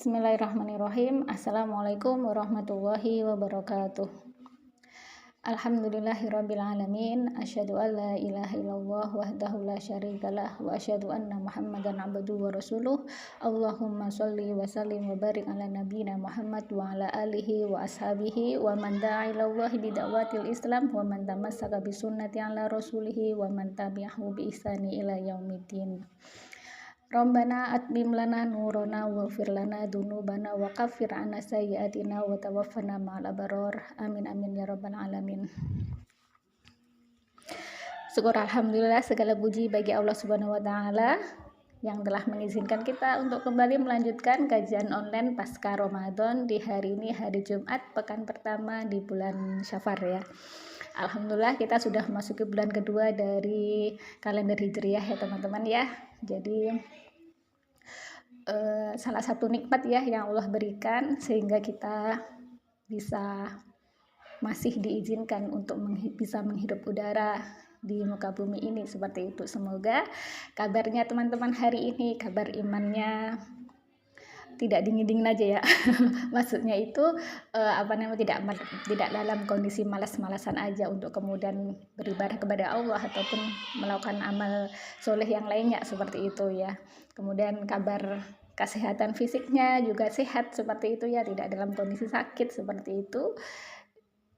Bismillahirrahmanirrahim. Assalamualaikum warahmatullahi wabarakatuh. Alhamdulillahirabbil alamin. Asyhadu an la ilaha illallah wahdahu la syarikalah wa asyhadu anna Muhammadan abduhu wa rasuluh. Allahumma shalli wa sallim wa barik ala nabiyyina Muhammad wa ala alihi wa ashabihi wa man da'a ila Allah bi da'watil Islam wa man tamassaka bi sunnati ala rasulih wa man tabi'ahu bi ihsani ila yaumiddin. Rabbana atmim lana nurana waghfir lana dzunubana wa kaffir 'anna sayyi'atina wa tawaffana ma'al abrar. Amin amin ya rabbal alamin. Syukur alhamdulillah, segala puji bagi Allah Subhanahu wa taala yang telah mengizinkan kita untuk kembali melanjutkan kajian online pasca Ramadan di hari ini, hari Jumat pekan pertama di bulan Syafar ya. Alhamdulillah kita sudah memasuki bulan kedua dari kalender Hijriah ya teman-teman ya. Jadi salah satu nikmat ya yang Allah berikan sehingga kita bisa masih diizinkan untuk bisa menghirup udara di muka bumi ini seperti itu. Semoga kabarnya teman-teman hari ini, kabar imannya tidak dingin-dingin aja ya. Maksudnya itu tidak dalam kondisi malas-malasan aja untuk kemudian beribadah kepada Allah ataupun melakukan amal soleh yang lainnya seperti itu ya. Kemudian kabar kesehatan fisiknya juga sehat seperti itu ya, tidak dalam kondisi sakit seperti itu,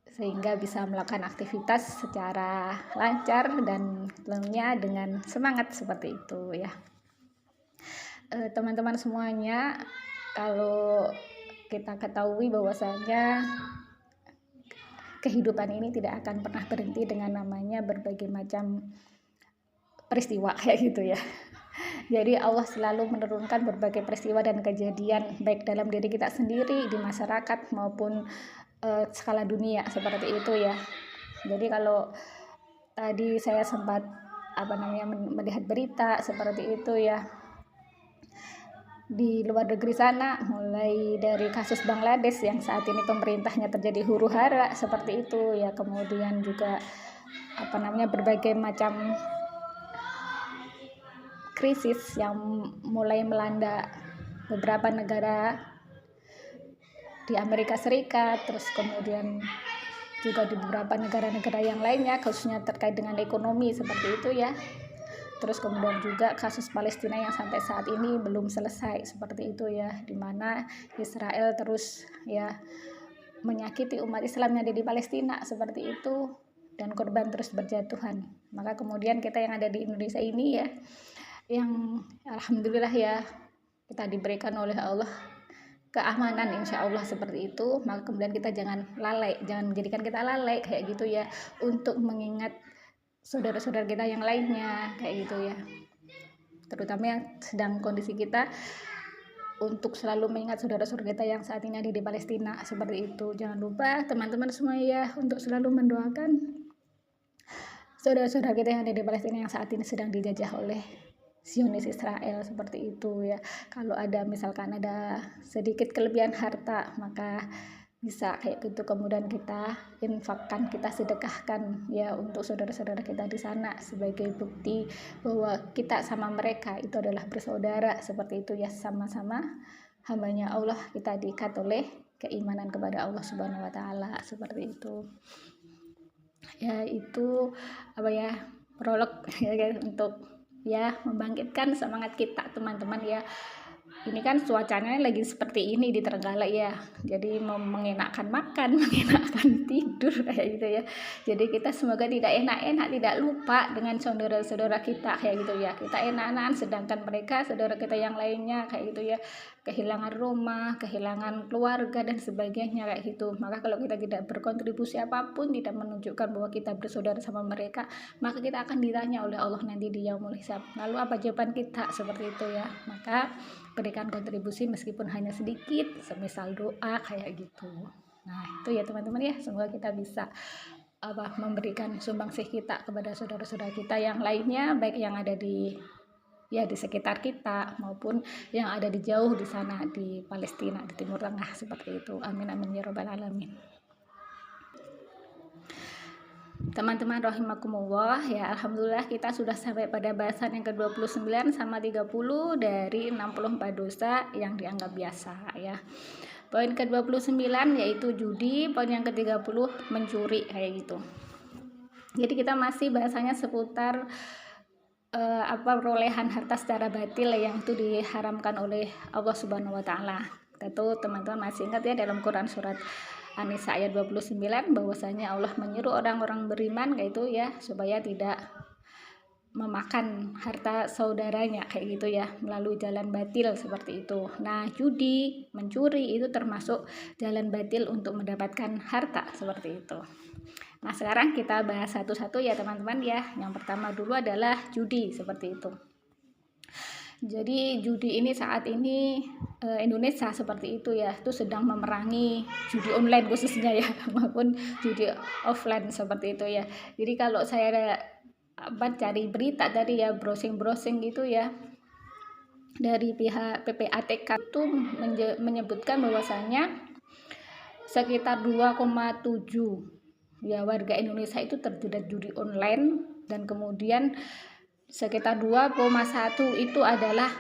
sehingga bisa melakukan aktivitas secara lancar dan tentunya dengan semangat seperti itu ya. Teman-teman semuanya, kalau kita ketahui bahwasanya kehidupan ini tidak akan pernah berhenti dengan namanya berbagai macam peristiwa kayak gitu ya. Jadi Allah selalu menurunkan berbagai peristiwa dan kejadian baik dalam diri kita sendiri, di masyarakat maupun skala dunia seperti itu ya. Jadi kalau tadi saya sempat melihat berita seperti itu ya, di luar negeri sana, mulai dari kasus Bangladesh yang saat ini pemerintahnya terjadi huru-hara seperti itu ya, kemudian juga berbagai macam krisis yang mulai melanda beberapa negara di Amerika Serikat, terus kemudian juga di beberapa negara-negara yang lainnya, khususnya terkait dengan ekonomi seperti itu ya. Terus kemudian juga kasus Palestina yang sampai saat ini belum selesai seperti itu ya, di mana Israel terus ya menyakiti umat Islam yang ada di Palestina seperti itu, dan korban terus berjatuhan. Maka kemudian kita yang ada di Indonesia ini ya, yang alhamdulillah ya kita diberikan oleh Allah keamanan insya Allah seperti itu, maka kemudian kita jangan menjadikan kita lalai kayak gitu ya, untuk mengingat saudara-saudara kita yang lainnya kayak gitu ya, terutama yang sedang kondisi kita, untuk selalu mengingat saudara-saudara kita yang saat ini ada di Palestina seperti itu. Jangan lupa teman-teman semua ya untuk selalu mendoakan saudara-saudara kita yang ada di Palestina yang saat ini sedang dijajah oleh Zionis Israel seperti itu ya. Kalau misalkan ada sedikit kelebihan harta, maka bisa kayak gitu kemudian kita infakkan, kita sedekahkan ya untuk saudara-saudara kita di sana sebagai bukti bahwa kita sama mereka itu adalah bersaudara seperti itu ya, sama-sama hambanya Allah, kita diikat oleh keimanan kepada Allah Subhanahu wa taala seperti itu. Ya itu prolog ya guys, untuk ya membangkitkan semangat kita teman-teman ya. Ini kan cuacanya lagi seperti ini di Trenggalek ya, jadi mengenakan makan, mengenakan tidur kayak gitu ya. Jadi kita semoga tidak enak-enak, tidak lupa dengan saudara-saudara kita kayak gitu ya. Kita enak-enakan sedangkan mereka saudara kita yang lainnya kayak gitu ya, kehilangan rumah, kehilangan keluarga dan sebagainya kayak gitu. Maka kalau kita tidak berkontribusi apapun, tidak menunjukkan bahwa kita bersaudara sama mereka, maka kita akan ditanya oleh Allah nanti di yaumul hisab. Lalu apa jawaban kita seperti itu ya. Maka berikan kontribusi meskipun hanya sedikit, semisal doa kayak gitu. Nah itu ya teman-teman ya, semoga kita bisa memberikan sumbangsih kita kepada saudara-saudara kita yang lainnya, baik yang ada di sekitar kita maupun yang ada di jauh di sana di Palestina, di Timur Tengah seperti itu. Amin amin ya rabbal alamin. Teman-teman rahimakumullah, ya alhamdulillah kita sudah sampai pada bahasan yang ke-29 sama 30 dari 64 dosa yang dianggap biasa ya. Poin ke-29 yaitu judi, poin yang ke-30 mencuri kayak gitu. Jadi kita masih bahasanya seputar perolehan harta secara batil yang itu diharamkan oleh Allah Subhanahu wa taala. Tentu teman-teman masih ingat ya dalam Quran surat An-Nisa ayat 29 bahwasanya Allah menyuruh orang-orang beriman kayak itu ya supaya tidak memakan harta saudaranya kayak gitu ya melalui jalan batil seperti itu. Nah, judi, mencuri itu termasuk jalan batil untuk mendapatkan harta seperti itu. Nah, sekarang kita bahas satu-satu ya teman-teman ya. Yang pertama dulu adalah judi seperti itu. Jadi judi ini saat ini Indonesia seperti itu ya, itu sedang memerangi judi online khususnya ya maupun judi offline seperti itu ya. Jadi kalau saya cari berita tadi ya, browsing gitu ya, dari pihak PPATK itu menyebutkan bahwasanya sekitar 2,7 ya warga Indonesia itu terjerat judi online, dan kemudian sekitar 2,1 itu adalah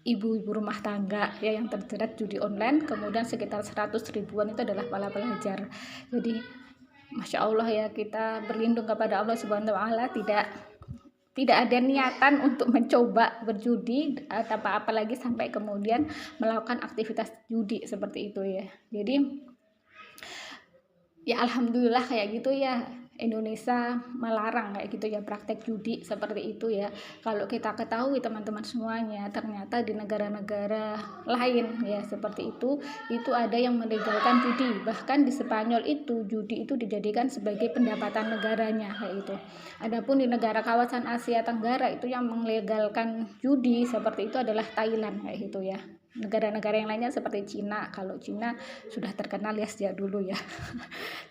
ibu-ibu rumah tangga ya yang terjerat judi online, kemudian sekitar 100 ribuan itu adalah para pelajar. Jadi Masya Allah ya, kita berlindung kepada Allah Subhanahu wa taala, tidak ada niatan untuk mencoba berjudi atau apalagi sampai kemudian melakukan aktivitas judi seperti itu ya. Jadi ya alhamdulillah kayak gitu ya, Indonesia melarang kayak gitu ya praktek judi seperti itu ya. Kalau kita ketahui teman-teman semuanya, ternyata di negara-negara lain ya seperti itu ada yang melegalkan judi. Bahkan di Spanyol itu judi itu dijadikan sebagai pendapatan negaranya kayak itu. Adapun di negara kawasan Asia Tenggara itu yang melegalkan judi seperti itu adalah Thailand kayak gitu ya. Negara-negara yang lainnya seperti Cina. Kalau Cina sudah terkenal ya sejak dulu ya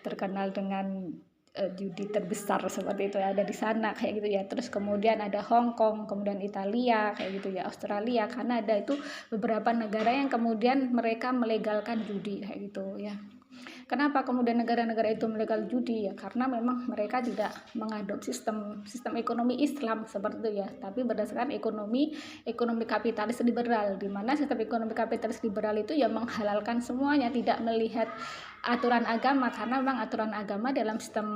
terkenal dengan judi terbesar seperti itu ada di sana kayak gitu ya. Terus kemudian ada Hong Kong, kemudian Italia kayak gitu ya, Australia, Kanada, itu beberapa negara yang kemudian mereka melegalkan judi kayak gitu ya. Kenapa kemudian negara-negara itu melegal judi ya? Karena memang mereka tidak mengadopsi sistem ekonomi Islam seperti itu ya, tapi berdasarkan ekonomi kapitalis liberal, di mana sistem ekonomi kapitalis liberal itu ya menghalalkan semuanya, tidak melihat aturan agama, karena memang aturan agama dalam sistem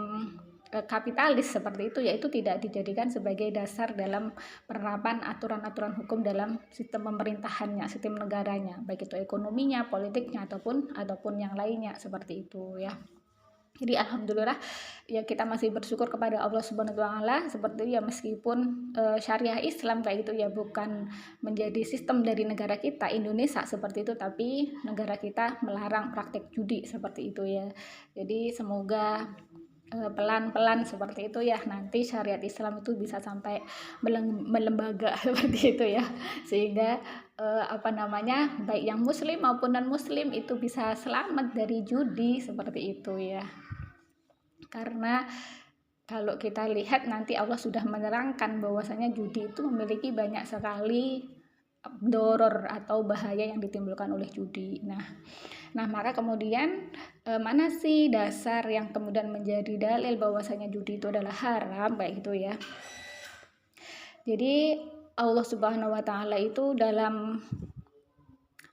kapitalis seperti itu yaitu tidak dijadikan sebagai dasar dalam penerapan aturan-aturan hukum dalam sistem pemerintahannya, sistem negaranya, baik itu ekonominya, politiknya ataupun yang lainnya seperti itu ya. Jadi alhamdulillah ya kita masih bersyukur kepada Allah Subhanahu wa taala seperti ya, meskipun syariah Islam kayak gitu ya bukan menjadi sistem dari negara kita Indonesia seperti itu, tapi negara kita melarang praktek judi seperti itu ya. Jadi semoga pelan-pelan seperti itu ya nanti syariat Islam itu bisa sampai melembaga seperti itu ya, sehingga baik yang muslim maupun non muslim itu bisa selamat dari judi seperti itu ya. Karena kalau kita lihat nanti Allah sudah menerangkan bahwasanya judi itu memiliki banyak sekali doror atau bahaya yang ditimbulkan oleh judi. Nah maka kemudian mana sih dasar yang kemudian menjadi dalil bahwasanya judi itu adalah haram kayak gitu ya. Jadi Allah Subhanahu wa taala itu dalam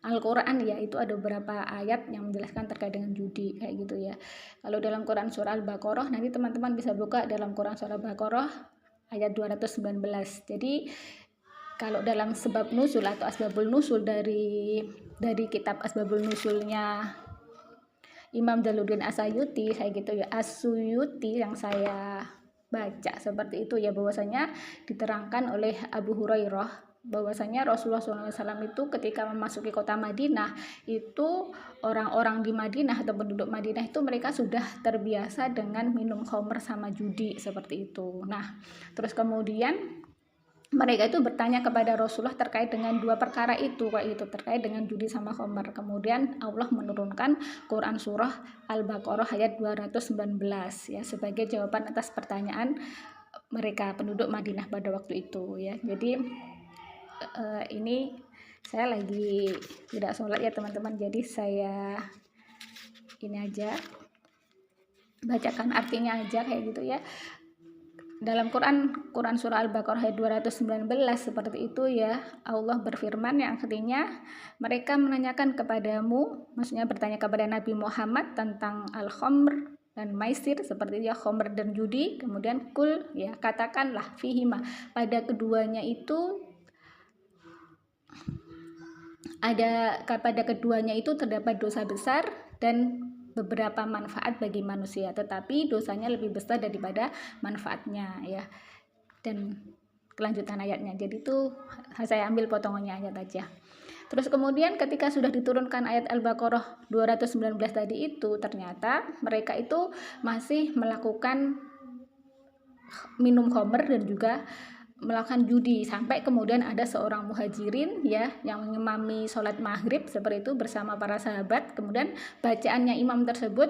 Al-Quran ya itu ada beberapa ayat yang menjelaskan terkait dengan judi kayak gitu ya. Kalau dalam Quran surah Al-Baqarah, nanti teman-teman bisa buka dalam Quran surah Al-Baqarah ayat 219. Jadi kalau dalam sebab nusul atau asbabul nusul dari kitab asbabul nusulnya Imam Jalaluddin Asyuti kayak gitu ya, Asyuti yang saya baca seperti itu ya, bahwasanya diterangkan oleh Abu Hurairah bahwasanya Rasulullah SAW itu ketika memasuki kota Madinah itu orang-orang di Madinah atau penduduk Madinah itu mereka sudah terbiasa dengan minum khamr sama judi seperti itu. Nah terus kemudian mereka itu bertanya kepada Rasulullah terkait dengan dua perkara itu kayak itu, terkait dengan judi sama khamr. Kemudian Allah menurunkan Quran surah Al-Baqarah ayat 219 ya sebagai jawaban atas pertanyaan mereka penduduk Madinah pada waktu itu ya. Jadi ini saya lagi tidak sholat ya teman-teman, jadi saya ini aja bacakan artinya aja kayak gitu ya. Dalam Quran surah Al-Baqarah ayat 219 seperti itu ya, Allah berfirman yang artinya mereka menanyakan kepadamu, maksudnya bertanya kepada Nabi Muhammad tentang al-khamr dan maisir, seperti ya khamr dan judi, kemudian kul ya katakanlah fihima, pada keduanya itu terdapat dosa besar dan beberapa manfaat bagi manusia, tetapi dosanya lebih besar daripada manfaatnya ya. Dan kelanjutan ayatnya, jadi itu saya ambil potongannya ayat aja. Terus kemudian ketika sudah diturunkan ayat Al-Baqarah 219 tadi itu, ternyata mereka itu masih melakukan minum khamr dan juga melakukan judi, sampai kemudian ada seorang muhajirin ya yang mengimami sholat maghrib seperti itu bersama para sahabat, kemudian bacaannya imam tersebut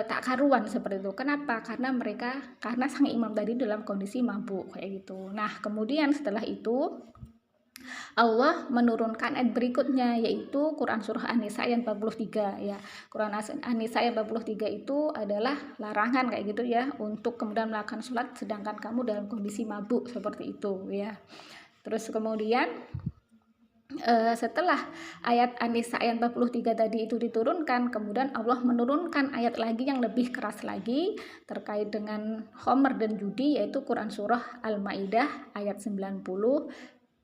tak karuan seperti itu. Kenapa? Karena sang imam tadi dalam kondisi mabuk kayak gitu. Nah kemudian setelah itu Allah menurunkan ayat berikutnya, yaitu Quran surah An-Nisa ayat 43 ya. Quran An-Nisa ayat 43 itu adalah larangan kayak gitu ya, untuk kemudian melakukan sholat sedangkan kamu dalam kondisi mabuk seperti itu ya. Terus kemudian setelah ayat An-Nisa ayat 43 tadi itu diturunkan, kemudian Allah menurunkan ayat lagi yang lebih keras lagi terkait dengan khamr dan judi, yaitu Quran surah Al-Maidah ayat 90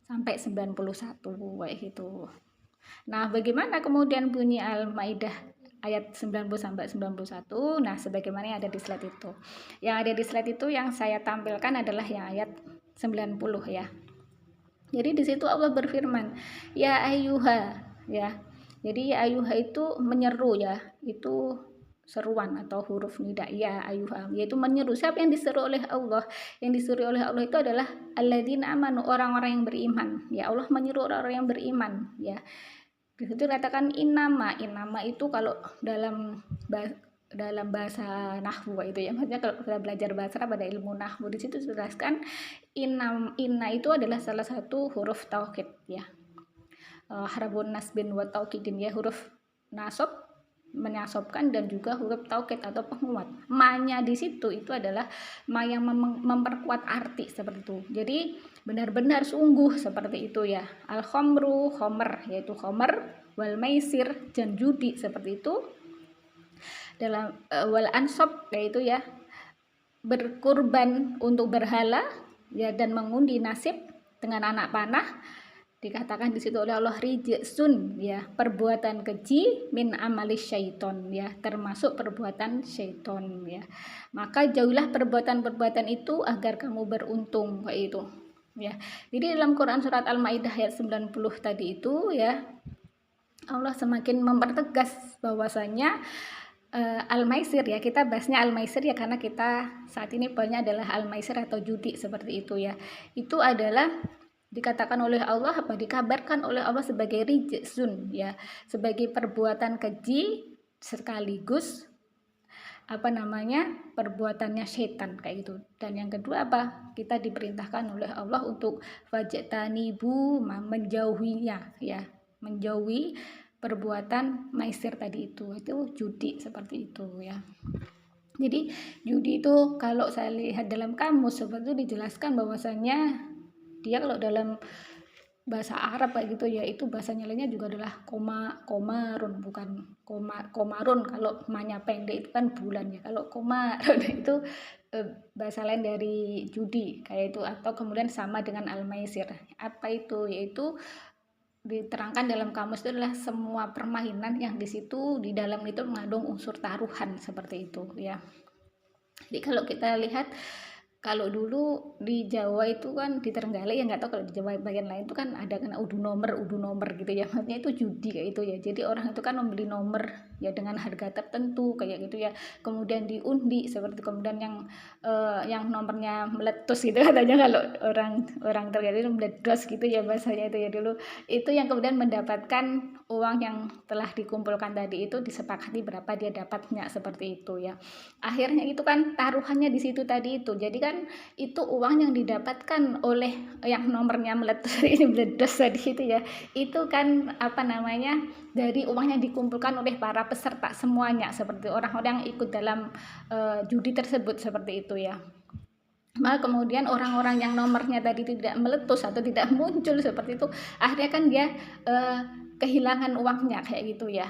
sampai 91 kayak gitu. Nah, bagaimana kemudian bunyi Al-Maidah ayat 90 sampai 91? Nah, sebagaimana yang ada di slide itu. Yang ada di slide itu yang saya tampilkan adalah yang ayat 90 ya. Jadi di situ Allah berfirman, ya ayyuha ya. Jadi ya ayyuha itu menyeru ya. Itu seruan atau huruf nida ya ayyuha, yaitu menyeru. Siapa yang diseru oleh Allah? Yang disuruh oleh Allah itu adalah alladzina amanu, orang-orang yang beriman ya. Allah menyeru orang-orang yang beriman ya. Di situ katakan innama itu kalau dalam bahasa nahwu itu ya, maksudnya kalau kita belajar bahasa pada ilmu nahwu di situ dijelaskan inna itu adalah salah satu huruf taukid ya, harfun nasbin wa taukidin ya, huruf nasab menyasobkan dan juga huruf taukid atau penguat. Ma-nya di situ itu adalah ma yang memperkuat arti seperti itu. Jadi benar-benar sungguh seperti itu ya. Al-khamru khamr, yaitu khamr, wal maisir dan judi seperti itu. Dalam wal ansab yaitu ya berkurban untuk berhala ya, dan mengundi nasib dengan anak panah. Dikatakan di situ oleh Allah rijsun ya, perbuatan keji min amali syaiton ya, termasuk perbuatan syaiton ya. Maka jauhilah perbuatan-perbuatan itu agar kamu beruntung kayak itu ya. Jadi dalam Quran surat Al-Maidah ayat 90 tadi itu ya, Allah semakin mempertegas bahwasanya Al-Maisir ya, kita bahasnya Al-Maisir ya karena kita saat ini poinnya adalah Al-Maisir atau judi seperti itu ya. Itu adalah dikatakan oleh Allah, dikabarkan oleh Allah sebagai rijsun ya, sebagai perbuatan keji sekaligus perbuatannya setan kayak gitu. Dan yang kedua kita diperintahkan oleh Allah untuk fajtanibu, menjauhinya ya, menjauhi perbuatan maisir tadi itu judi seperti itu ya. Jadi judi itu kalau saya lihat dalam kamus seperti itu dijelaskan bahwasanya dia kalau dalam bahasa Arab kayak gitu ya, itu bahasa lainnya juga adalah komarun, bukan komarun. Kalau manya pendek itu kan bulan ya, kalau komarun itu bahasa lain dari judi kayak itu. Atau kemudian sama dengan al-maisir. Apa itu? Yaitu diterangkan dalam kamus itu adalah semua permainan yang di situ di dalam itu mengandung unsur taruhan seperti itu ya. Jadi kalau kita lihat, kalau dulu di Jawa itu kan di Trenggalek ya, nggak tahu kalau di Jawa bagian lain itu kan ada kena udu nomor gitu ya, maksudnya itu judi kayak itu ya. Jadi orang itu kan membeli nomor ya dengan harga tertentu kayak gitu ya, kemudian diundi seperti itu. Kemudian yang nomornya meletus gitu katanya, kalau orang Trenggalek meledos gitu ya bahasanya itu ya dulu. Itu yang kemudian mendapatkan uang yang telah dikumpulkan tadi itu disepakati berapa dia dapatnya seperti itu ya. Akhirnya itu kan taruhannya di situ tadi itu. Jadi kan kemudian itu uang yang didapatkan oleh yang nomornya meletus ini meledos tadi itu ya, itu kan apa namanya, dari uang yang dikumpulkan oleh para peserta semuanya, seperti orang-orang yang ikut dalam judi tersebut, seperti itu ya. Maka kemudian orang-orang yang nomornya tadi tidak meletus atau tidak muncul seperti itu, akhirnya kan dia kehilangan uangnya kayak gitu ya.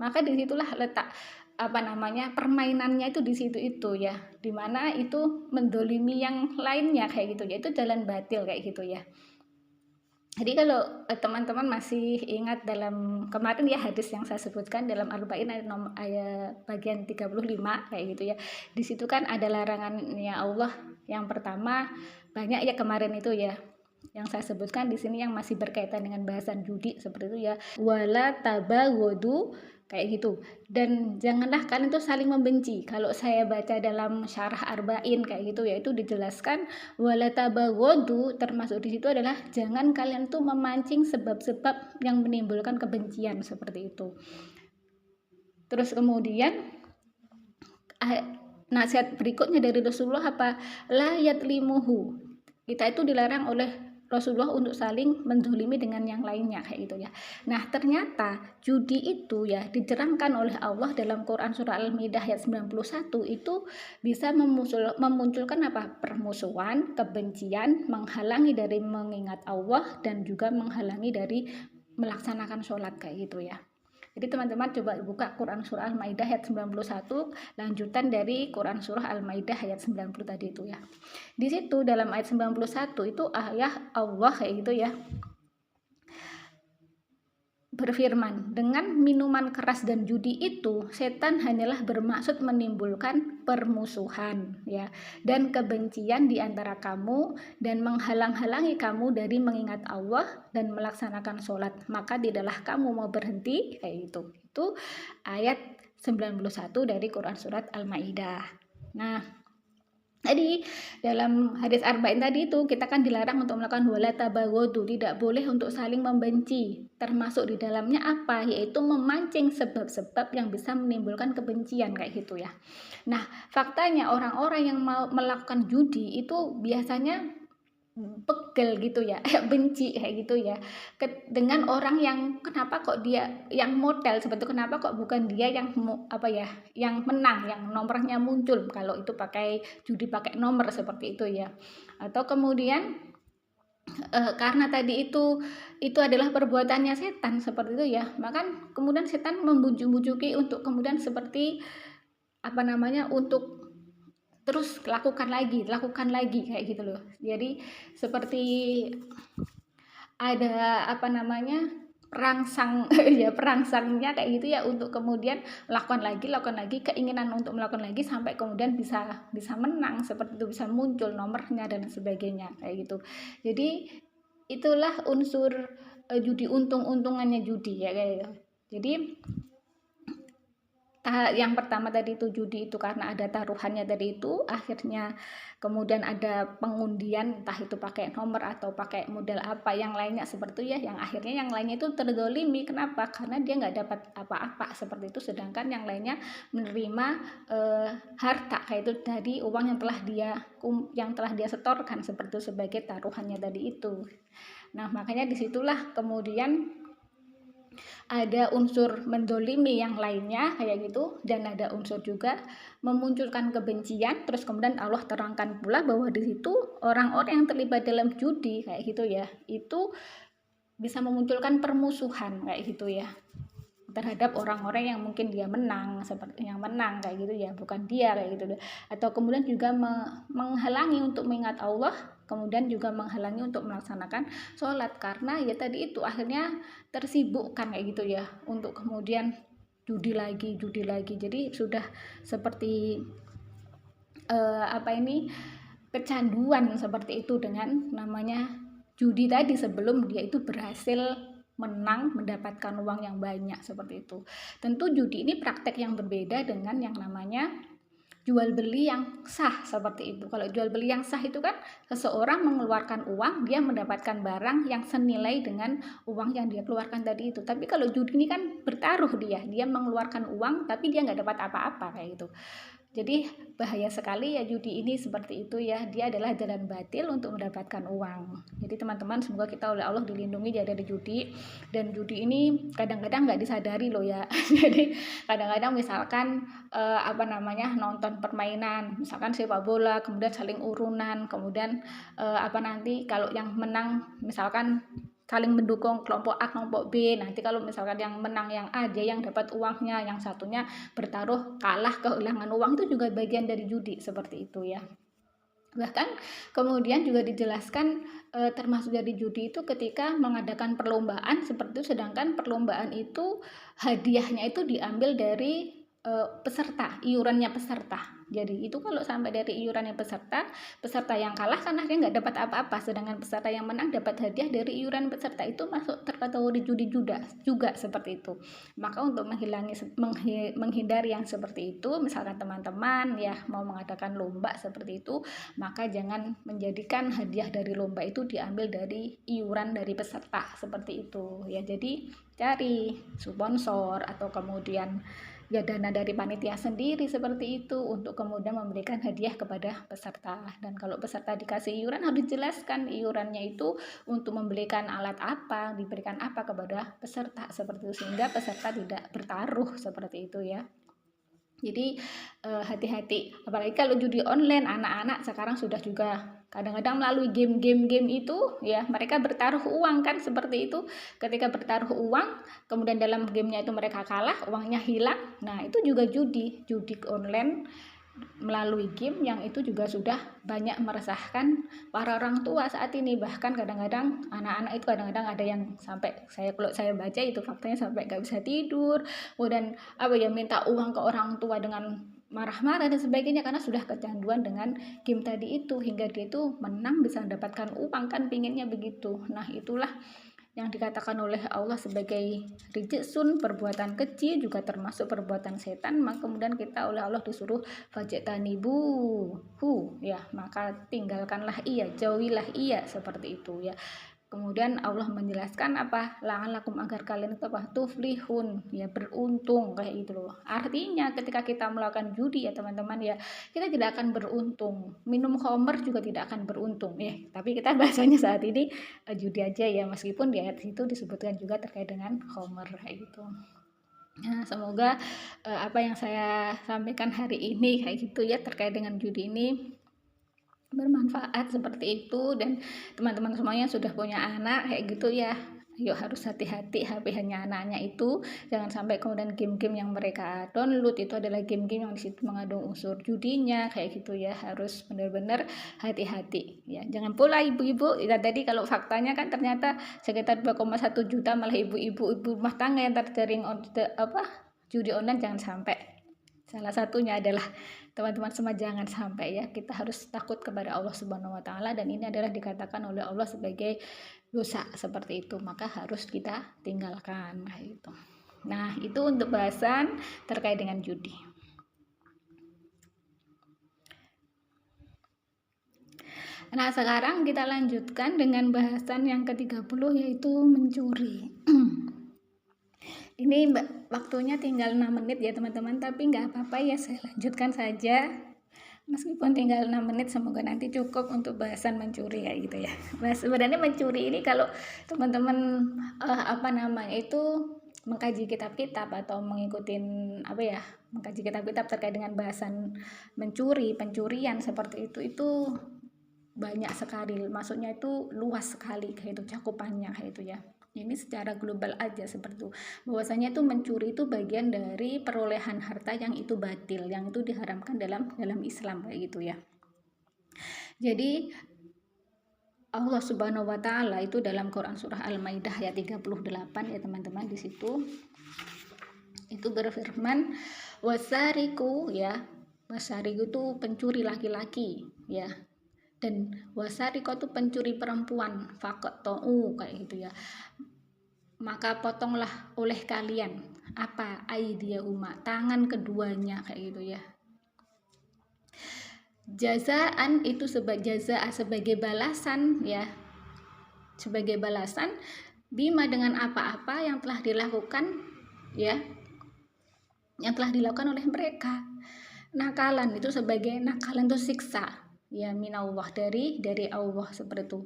Maka disitulah letak apa namanya, permainannya itu di situ itu ya, dimana itu mendolimi yang lainnya kayak gitu ya, itu jalan batil kayak gitu ya. Jadi kalau teman-teman masih ingat dalam kemarin ya hadis yang saya sebutkan dalam Arba'in ayat bagian 35 kayak gitu ya. Di situ kan ada larangannya Allah. Yang pertama banyak ya kemarin itu ya. Yang saya sebutkan di sini yang masih berkaitan dengan bahasan judi seperti itu ya. Wala tabaghadu kayak gitu. Dan janganlah kalian itu saling membenci. Kalau saya baca dalam syarah Arba'in kayak gitu ya, itu dijelaskan wala tabaghadu, termasuk di situ adalah jangan kalian tuh memancing sebab-sebab yang menimbulkan kebencian seperti itu. Terus kemudian nasihat berikutnya dari Rasulullah apa? La yatlimuhu. Kita itu dilarang oleh Rasulullah untuk saling menzalimi dengan yang lainnya kayak gitu ya. Nah, ternyata judi itu ya dijerangkan oleh Allah dalam Quran surah Al-Maidah ayat 91 itu bisa memunculkan apa? Permusuhan, kebencian, menghalangi dari mengingat Allah dan juga menghalangi dari melaksanakan sholat kayak gitu ya. Jadi teman-teman coba buka Quran surah Al-Maidah ayat 91, lanjutan dari Quran surah Al-Maidah ayat 90 tadi itu ya. Di situ dalam ayat 91 itu ayat Allah kayak gitu ya, berfirman, dengan minuman keras dan judi itu setan hanyalah bermaksud menimbulkan permusuhan ya dan kebencian di antara kamu dan menghalang-halangi kamu dari mengingat Allah dan melaksanakan sholat, maka tidaklah kamu mau berhenti kayak gitu. Itu ayat 91 dari Quran surat Al-Maidah. Nah, jadi dalam hadis Arba'in tadi itu kita kan dilarang untuk melakukan wala tabaghadu, tidak boleh untuk saling membenci. Termasuk di dalamnya apa? Yaitu memancing sebab-sebab yang bisa menimbulkan kebencian kayak gitu ya. Nah, faktanya orang-orang yang mau melakukan judi itu biasanya pegel gitu ya, benci kayak gitu ya, dengan orang yang kenapa kok dia yang model seperti itu, kenapa kok bukan dia yang apa ya, yang menang, yang nomornya muncul kalau itu pakai judi pakai nomor seperti itu ya. Atau kemudian karena tadi itu adalah perbuatannya setan seperti itu ya, maka kemudian setan membujuk-bujuki untuk kemudian seperti apa namanya, untuk terus lakukan lagi kayak gitu loh. Jadi seperti ada apa namanya, perangsang ya, perangsangnya kayak gitu ya, untuk kemudian lakukan lagi keinginan untuk melakukan lagi sampai kemudian bisa menang seperti itu, bisa muncul nomornya dan sebagainya kayak gitu. Jadi itulah unsur judi, untung-untungannya judi ya kayak gitu. Jadi yang pertama tadi itu judi itu karena ada taruhannya dari itu, akhirnya kemudian ada pengundian entah itu pakai nomor atau pakai model apa yang lainnya seperti itu ya, yang akhirnya yang lainnya itu terzolimi. Kenapa? Karena dia nggak dapat apa-apa seperti itu, sedangkan yang lainnya menerima harta kayak itu dari uang yang telah dia setorkan seperti itu sebagai taruhannya tadi itu. Nah, makanya disitulah kemudian ada unsur mendolimi yang lainnya kayak gitu, dan ada unsur juga memunculkan kebencian. Terus kemudian Allah terangkan pula bahwa di situ orang-orang yang terlibat dalam judi kayak gitu ya, itu bisa memunculkan permusuhan kayak gitu ya, terhadap orang-orang yang mungkin dia menang, seperti yang menang kayak gitu ya, bukan dia kayak gitu. Atau kemudian juga menghalangi untuk mengingat Allah, kemudian juga menghalangi untuk melaksanakan sholat, karena ya tadi itu akhirnya tersibukkan kayak gitu ya, untuk kemudian judi lagi. Jadi sudah seperti kecanduan seperti itu dengan namanya judi tadi, sebelum dia itu berhasil menang, mendapatkan uang yang banyak seperti itu. Tentu judi ini praktek yang berbeda dengan yang namanya jual beli yang sah seperti itu. Kalau jual beli yang sah itu kan seseorang mengeluarkan uang, dia mendapatkan barang yang senilai dengan uang yang dia keluarkan tadi itu. Tapi kalau judi ini kan bertaruh, dia mengeluarkan uang tapi dia nggak dapat apa-apa kayak gitu. Jadi bahaya sekali ya judi ini seperti itu ya. Dia adalah jalan batil untuk mendapatkan uang. Jadi teman-teman, semoga kita oleh Allah dilindungi dari judi. Dan judi ini kadang-kadang nggak disadari loh ya. Jadi kadang-kadang misalkan nonton permainan, misalkan sepak bola, kemudian saling urunan, kemudian nanti kalau yang menang misalkan saling mendukung kelompok A kelompok B. Nanti kalau misalkan yang menang yang A, dia yang dapat uangnya, yang satunya bertaruh kalah kehilangan uang, itu juga bagian dari judi seperti itu ya. Bahkan kemudian juga dijelaskan termasuk dari judi itu ketika mengadakan perlombaan seperti itu, sedangkan perlombaan itu hadiahnya itu diambil dari peserta, iurannya peserta. Jadi itu kalau sampai dari iurannya peserta yang kalah kan akhirnya nggak dapat apa-apa, sedangkan peserta yang menang dapat hadiah dari iuran peserta, itu masuk terkategori judi juga seperti itu. Maka untuk menghindari yang seperti itu, misalkan teman-teman ya mau mengadakan lomba seperti itu, maka jangan menjadikan hadiah dari lomba itu diambil dari iuran dari peserta seperti itu ya. Jadi cari sponsor atau kemudian ya dana dari panitia sendiri seperti itu untuk kemudian memberikan hadiah kepada peserta. Dan kalau peserta dikasih iuran harus dijelaskan iurannya itu untuk membelikan alat apa, diberikan apa kepada peserta seperti itu, sehingga peserta tidak bertaruh seperti itu ya. Jadi hati-hati, apalagi kalau judi online. Anak-anak sekarang sudah juga kadang-kadang melalui game itu ya, mereka bertaruh uang kan seperti itu. Ketika bertaruh uang, kemudian dalam gamenya itu mereka kalah, uangnya hilang. Nah itu juga judi online melalui game, yang itu juga sudah banyak meresahkan para orang tua saat ini. Bahkan kadang-kadang anak-anak itu kadang-kadang ada yang sampai kalau saya baca itu faktanya sampai gak bisa tidur, kemudian minta uang ke orang tua dengan marah-marah dan sebagainya, karena sudah kecanduan dengan game tadi itu, hingga dia itu menang bisa mendapatkan uang kan, pinginnya begitu. Nah itulah yang dikatakan oleh Allah sebagai rijsun, perbuatan kecil, juga termasuk perbuatan setan. Maka kemudian kita oleh Allah disuruh fajtanibu ya, maka tinggalkanlah ia, jauhilah ia seperti itu ya. Kemudian Allah menjelaskan la'alakum, agar kalian itu tuflihun ya, beruntung kayak gitu loh. Artinya ketika kita melakukan judi ya teman-teman ya, kita tidak akan beruntung. Minum khamr juga tidak akan beruntung ya. Tapi kita bahasanya saat ini judi aja ya, meskipun di ayat itu disebutkan juga terkait dengan khamr kayak gitu. Nah, semoga apa yang saya sampaikan hari ini kayak gitu ya terkait dengan judi ini bermanfaat seperti itu. Dan teman-teman semuanya sudah punya anak kayak gitu ya, yuk harus hati-hati HP-nya anaknya itu, jangan sampai kemudian game-game yang mereka download itu adalah game-game yang disitu mengandung unsur judinya kayak gitu ya. Harus benar-benar hati-hati ya. Jangan pula ibu-ibu ya, tadi kalau faktanya kan ternyata sekitar 2,1 juta malah ibu rumah tangga yang terjaring judi online. Jangan sampai, salah satunya adalah teman-teman semua jangan sampai ya. Kita harus takut kepada Allah Subhanahu wa taala, dan ini adalah dikatakan oleh Allah sebagai dosa seperti itu, maka harus kita tinggalkan gitu. Nah, itu untuk bahasan terkait dengan judi. Nah, sekarang kita lanjutkan dengan bahasan yang ke-30, yaitu mencuri. Ini waktunya tinggal 6 menit ya teman-teman, tapi nggak apa-apa ya, saya lanjutkan saja. Meskipun tinggal 6 menit, semoga nanti cukup untuk bahasan mencuri ya gitu ya. Nah, sebenarnya mencuri ini kalau teman-teman itu mengkaji kitab-kitab atau mengkaji kitab-kitab terkait dengan bahasan mencuri, pencurian seperti itu banyak sekali, maksudnya itu luas sekali kayak itu cakupannya kayak itu ya. Ini secara global aja seperti itu, bahwasanya itu mencuri itu bagian dari perolehan harta yang itu batil, yang itu diharamkan dalam Islam kayak gitu ya. Jadi Allah Subhanahu wa taala itu dalam Quran surah Al-Maidah ayat 38 ya teman-teman, di situ itu berfirman wasariku ya. Wasariku itu pencuri laki-laki ya, dan wasariko itu pencuri perempuan, faqta'u kayak gitu ya, maka potonglah oleh kalian aidiyahuma, tangan keduanya kayak gitu ya. Jazaan itu sebagai balasan ya, sebagai balasan bima, dengan apa-apa yang telah dilakukan ya, yang telah dilakukan oleh mereka. nakalan itu sebagai nakalan itu siksa ya, minallah, dari Allah seperti itu.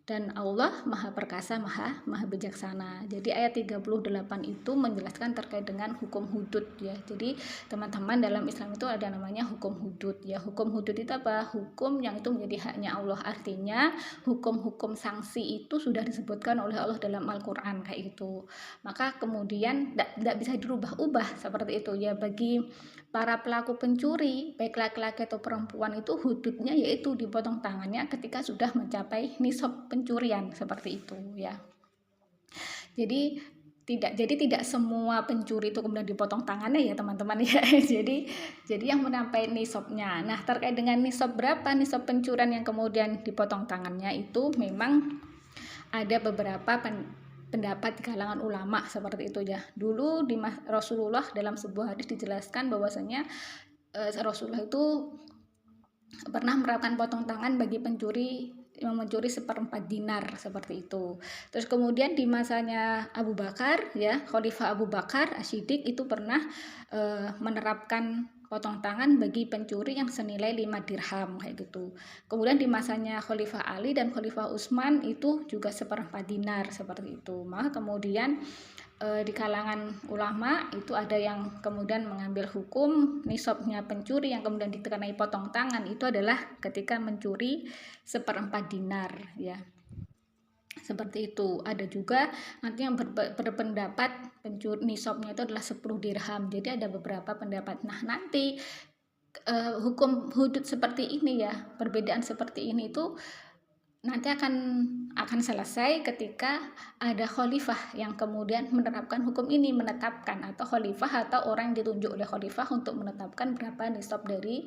Dan Allah maha perkasa, maha bijaksana. Jadi ayat 38 itu menjelaskan terkait dengan hukum hudud ya. Jadi teman-teman, dalam Islam itu ada namanya hukum hudud ya. Hukum hudud itu apa? Hukum yang itu menjadi haknya Allah. Artinya hukum-hukum sanksi itu sudah disebutkan oleh Allah dalam Al-Quran kayak gitu. Maka kemudian tidak bisa dirubah-ubah seperti itu ya. Bagi para pelaku pencuri, baik laki-laki atau perempuan, itu hududnya yaitu dipotong tangannya ketika sudah mencapai nisab pencurian seperti itu ya. Jadi tidak semua pencuri itu kemudian dipotong tangannya ya teman-teman ya. Jadi yang mencapai nisabnya. Nah, terkait dengan nisab berapa nisab pencurian yang kemudian dipotong tangannya, itu memang ada beberapa pendapat di kalangan ulama seperti itu ya. Dulu di Rasulullah dalam sebuah hadis dijelaskan bahwasanya Rasulullah itu pernah menerapkan potong tangan bagi pencuri yang mencuri 1/4 dinar seperti itu. Terus kemudian di masanya Abu Bakar ya, Khalifah Abu Bakar As-Siddiq itu pernah menerapkan potong tangan bagi pencuri yang senilai 5 dirham kayak gitu. Kemudian di masanya Khalifah Ali dan Khalifah Utsman itu juga 1/4 dinar seperti itu. Maka kemudian di kalangan ulama itu ada yang kemudian mengambil hukum nisabnya pencuri yang kemudian dikenai potong tangan itu adalah ketika mencuri 1/4 dinar ya. Seperti itu. Ada juga nanti yang berpendapat pencuri nisabnya itu adalah 10 dirham. Jadi ada beberapa pendapat. Nah, nanti hukum hudud seperti ini ya, perbedaan seperti ini itu nanti akan selesai ketika ada khalifah yang kemudian menerapkan hukum ini, menetapkan, atau khalifah atau orang yang ditunjuk oleh khalifah untuk menetapkan berapa nisab dari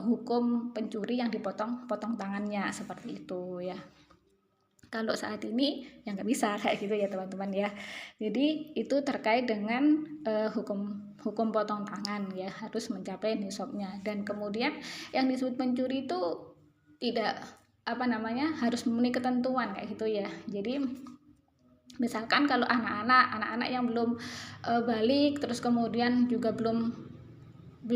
hukum pencuri yang dipotong tangannya seperti itu ya. Kalau saat ini ya nggak bisa kayak gitu ya teman-teman ya. Jadi itu terkait dengan hukum potong tangan ya, harus mencapai nisabnya. Dan kemudian yang disebut pencuri itu tidak harus memenuhi ketentuan kayak gitu ya. Jadi misalkan kalau anak-anak yang belum balik, terus kemudian juga belum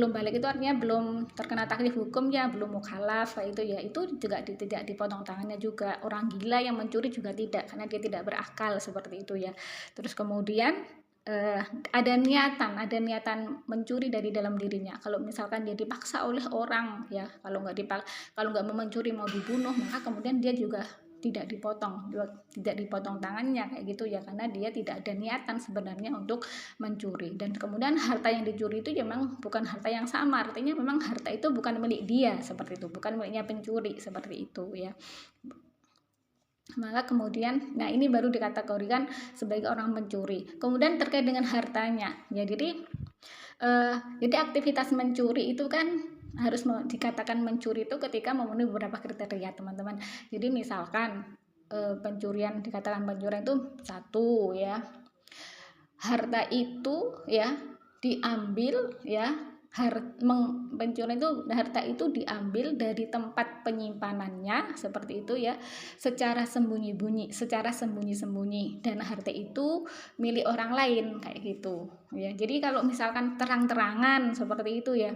balik itu artinya belum terkena taklif hukum ya, belum mukhalaf kayak itu ya, itu juga tidak dipotong tangannya juga. Orang gila yang mencuri juga tidak, karena dia tidak berakal seperti itu ya. Terus kemudian ada niatan mencuri dari dalam dirinya. Kalau misalkan dia dipaksa oleh orang ya, kalau nggak mau mencuri, mau dibunuh, maka kemudian dia juga tidak dipotong tangannya kayak gitu ya, karena dia tidak ada niatan sebenarnya untuk mencuri. Dan kemudian harta yang dicuri itu memang bukan harta yang sama, artinya memang harta itu bukan milik dia seperti itu, bukan miliknya pencuri seperti itu ya. Maka kemudian ini baru dikategorikan sebagai orang mencuri. Kemudian terkait dengan hartanya ya, jadi aktivitas mencuri itu kan harus dikatakan mencuri itu ketika memenuhi beberapa kriteria teman-teman. Jadi misalkan dikatakan pencurian itu satu ya, harta itu ya diambil ya, pencurian itu harta itu diambil dari tempat penyimpanannya seperti itu ya, secara sembunyi-sembunyi, dan harta itu milik orang lain kayak gitu ya. Jadi kalau misalkan terang-terangan seperti itu ya,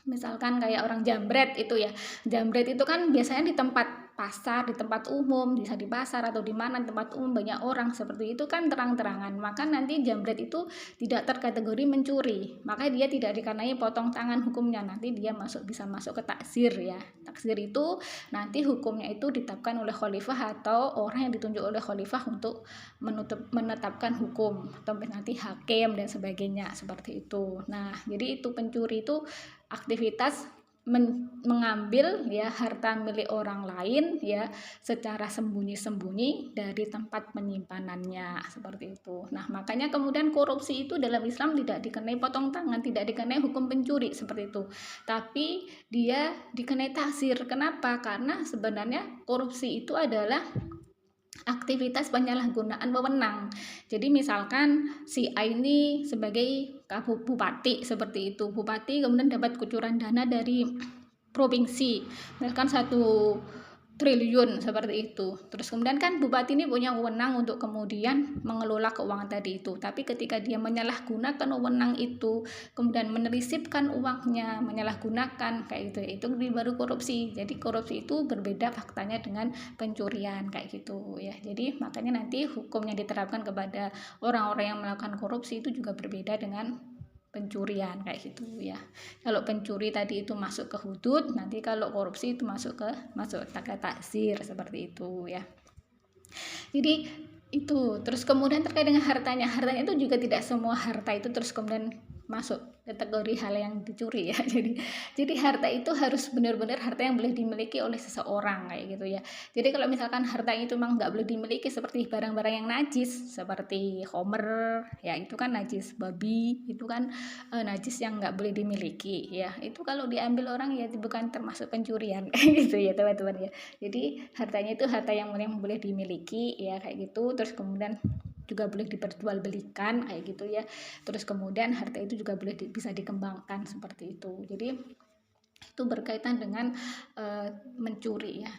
misalkan kayak orang jambret itu ya, jambret itu kan biasanya di tempat pasar, di tempat umum, bisa di pasar atau di mana tempat umum banyak orang seperti itu kan terang-terangan, maka nanti jambret itu tidak terkategori mencuri, maka dia tidak dikenai potong tangan hukumnya, nanti dia bisa masuk ke takzir ya. Takzir itu nanti hukumnya itu ditetapkan oleh khalifah atau orang yang ditunjuk oleh khalifah untuk menetapkan hukum, atau nanti hakim dan sebagainya seperti itu. Nah, jadi itu pencuri itu aktivitas mengambil ya harta milik orang lain ya secara sembunyi-sembunyi dari tempat penyimpanannya seperti itu. Nah, makanya kemudian korupsi itu dalam Islam tidak dikenai potong tangan, tidak dikenai hukum pencuri seperti itu, tapi dia dikenai takzir. Kenapa? Karena sebenarnya korupsi itu adalah aktivitas penyalahgunaan wewenang. Jadi misalkan si A ini sebagai bupati seperti itu, bupati kemudian dapat kucuran dana dari provinsi, misalkan triliun seperti itu. Terus kemudian kan bupati ini punya wewenang untuk kemudian mengelola keuangan tadi itu. Tapi ketika dia menyalahgunakan wewenang itu, kemudian menelisipkan uangnya, menyalahgunakan kayak gitu, itu baru korupsi. Jadi korupsi itu berbeda faktanya dengan pencurian kayak gitu ya. Jadi makanya nanti hukum yang diterapkan kepada orang-orang yang melakukan korupsi itu juga berbeda dengan pencurian kayak gitu ya. Kalau pencuri tadi itu masuk ke hudud, nanti kalau korupsi itu masuk ke taksir seperti itu ya. Jadi itu terus kemudian terkait dengan hartanya itu juga tidak semua harta itu terus kemudian masuk kategori hal yang dicuri ya. Jadi harta itu harus benar-benar harta yang boleh dimiliki oleh seseorang kayak gitu ya. Jadi kalau misalkan harta itu memang nggak boleh dimiliki seperti barang-barang yang najis seperti homer ya, itu kan najis, babi itu kan najis yang nggak boleh dimiliki ya. Itu kalau diambil orang ya bukan termasuk pencurian gitu ya teman-teman ya. Jadi hartanya itu harta yang boleh dimiliki ya kayak gitu. Terus kemudian juga boleh diperjualbelikan kayak gitu ya. Terus kemudian harta itu juga boleh bisa dikembangkan seperti itu. Jadi itu berkaitan dengan mencuri ya.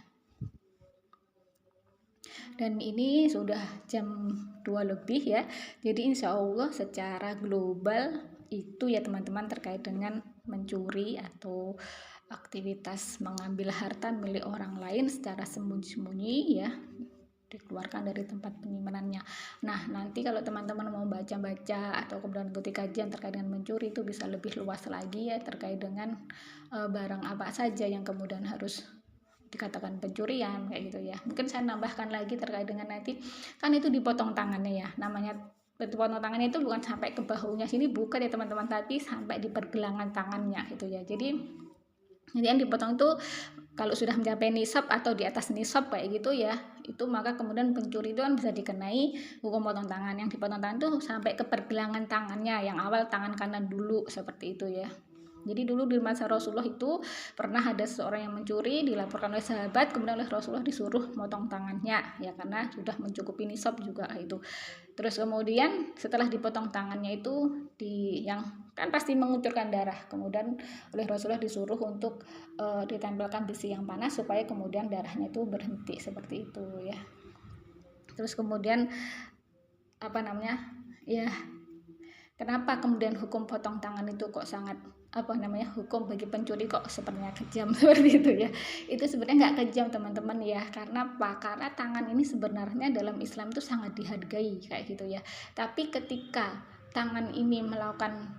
Dan ini sudah jam 2 lebih ya. Jadi insya Allah secara global itu ya teman-teman terkait dengan mencuri atau aktivitas mengambil harta milik orang lain secara sembunyi-sembunyi ya, dikeluarkan dari tempat penyimpanannya. Nah, nanti kalau teman-teman mau baca-baca atau kemudian ikuti kajian terkait dengan mencuri itu bisa lebih luas lagi ya terkait dengan barang apa saja yang kemudian harus dikatakan pencurian kayak gitu ya. Mungkin saya nambahkan lagi terkait dengan nanti kan itu dipotong tangannya ya. Namanya potong tangannya itu bukan sampai ke bahunya sini, bukan ya teman-teman, tapi sampai di pergelangan tangannya gitu ya. Jadi yang dipotong itu kalau sudah mencapai nisab atau di atas nisab kayak gitu ya, itu maka kemudian pencuri itu kan bisa dikenai hukum potong tangan. Yang dipotong tangan itu sampai ke pergelangan tangannya, yang awal tangan kanan dulu seperti itu ya. Jadi dulu di masa Rasulullah itu pernah ada seorang yang mencuri, dilaporkan oleh sahabat, kemudian oleh Rasulullah disuruh motong tangannya ya karena sudah mencukupi nisab juga itu. Terus kemudian setelah dipotong tangannya itu yang kan pasti mengucurkan darah, kemudian oleh Rasulullah disuruh untuk ditempelkan besi yang panas supaya kemudian darahnya itu berhenti seperti itu ya. Terus kemudian ya, kenapa kemudian hukum potong tangan itu kok sangat hukum bagi pencuri kok sepertinya kejam seperti itu ya. Itu sebenarnya nggak kejam teman-teman ya. Karena apa? Karena tangan ini sebenarnya dalam Islam itu sangat dihargai kayak gitu ya. Tapi ketika tangan ini melakukan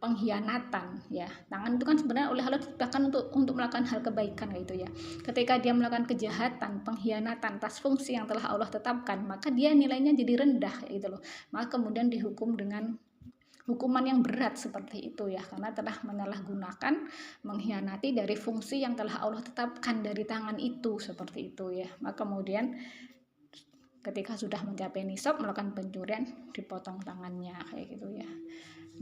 pengkhianatan ya, tangan itu kan sebenarnya oleh Allah diciptakan untuk melakukan hal kebaikan gitu ya. Ketika dia melakukan kejahatan, pengkhianatan atas fungsi yang telah Allah tetapkan, maka dia nilainya jadi rendah gitu loh. Maka kemudian dihukum dengan hukuman yang berat seperti itu ya, karena telah menyalahgunakan, mengkhianati dari fungsi yang telah Allah tetapkan dari tangan itu seperti itu ya. Maka kemudian ketika sudah mencapai nisab melakukan pencurian, dipotong tangannya kayak gitu ya.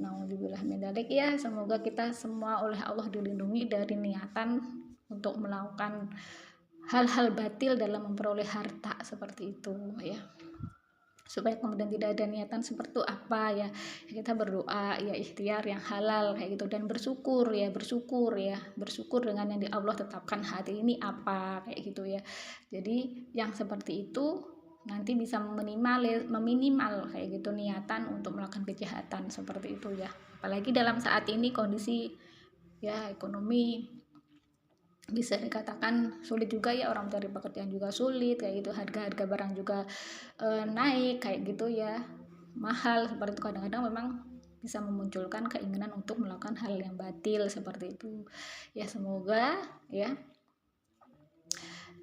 Naudzubillah min dzalik ya. Semoga kita semua oleh Allah dilindungi dari niatan untuk melakukan hal-hal batil dalam memperoleh harta seperti itu ya, supaya kemudian tidak ada niatan seperti apa ya. Kita berdoa ya ikhtiar yang halal kayak gitu, dan bersyukur dengan yang di Allah tetapkan hati ini apa kayak gitu ya. Jadi yang seperti itu nanti bisa meminimal kayak gitu niatan untuk melakukan kejahatan seperti itu ya. Apalagi dalam saat ini kondisi ya ekonomi bisa dikatakan sulit juga ya, orang cari pekerjaan juga sulit kayak gitu, harga barang juga naik kayak gitu ya, mahal seperti itu. Kadang-kadang memang bisa memunculkan keinginan untuk melakukan hal yang batil seperti itu ya. Semoga ya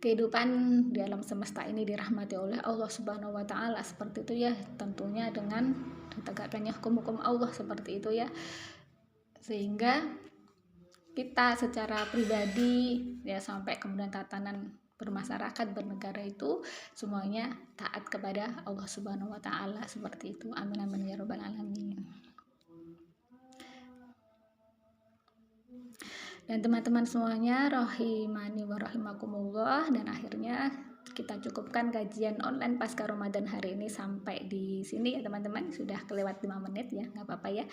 kehidupan di alam semesta ini dirahmati oleh Allah Subhanahu wa taala seperti itu ya, tentunya dengan ditegakkannya hukum-hukum Allah seperti itu ya, sehingga kita secara pribadi ya sampai kemudian tatanan bermasyarakat bernegara itu semuanya taat kepada Allah Subhanahu wa taala seperti itu. Amin amin ya rabbal alamin. Dan teman-teman semuanya rahimani wa rahimakumullah, dan akhirnya kita cukupkan kajian online pasca Ramadan hari ini sampai di sini ya teman-teman. Sudah kelewat 5 menit ya, nggak apa-apa ya.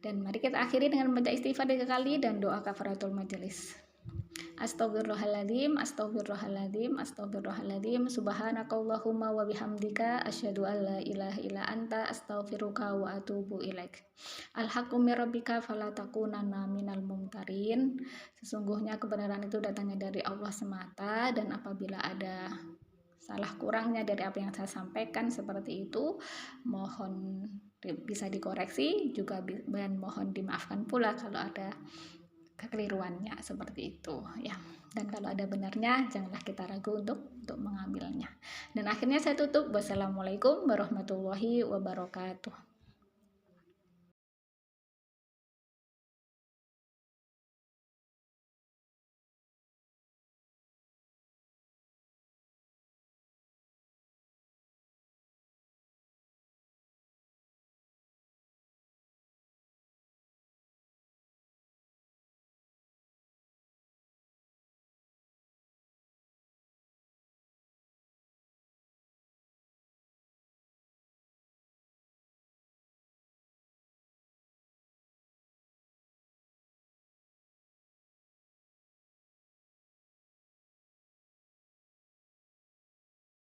Dan mari kita akhiri dengan membaca istighfar 3 kali dan doa kafaratul majelis. Astaghfirullahaladzim, astaghfirullahaladzim, astaghfirullahaladzim. Subhanakallahumma wa bihamdika asyhadu an la ilaha illa anta astaghfiruka wa atubu ilaik. Al-haqqu mir rabbika fala takunanna minal mumtarin. Sesungguhnya kebenaran itu datangnya dari Allah semata, dan apabila ada salah kurangnya dari apa yang saya sampaikan seperti itu, mohon bisa dikoreksi juga, dan mohon dimaafkan pula kalau ada kekeliruannya seperti itu ya. Dan kalau ada benarnya, janganlah kita ragu untuk mengambilnya. Dan akhirnya saya tutup. Wassalamualaikum warahmatullahi wabarakatuh.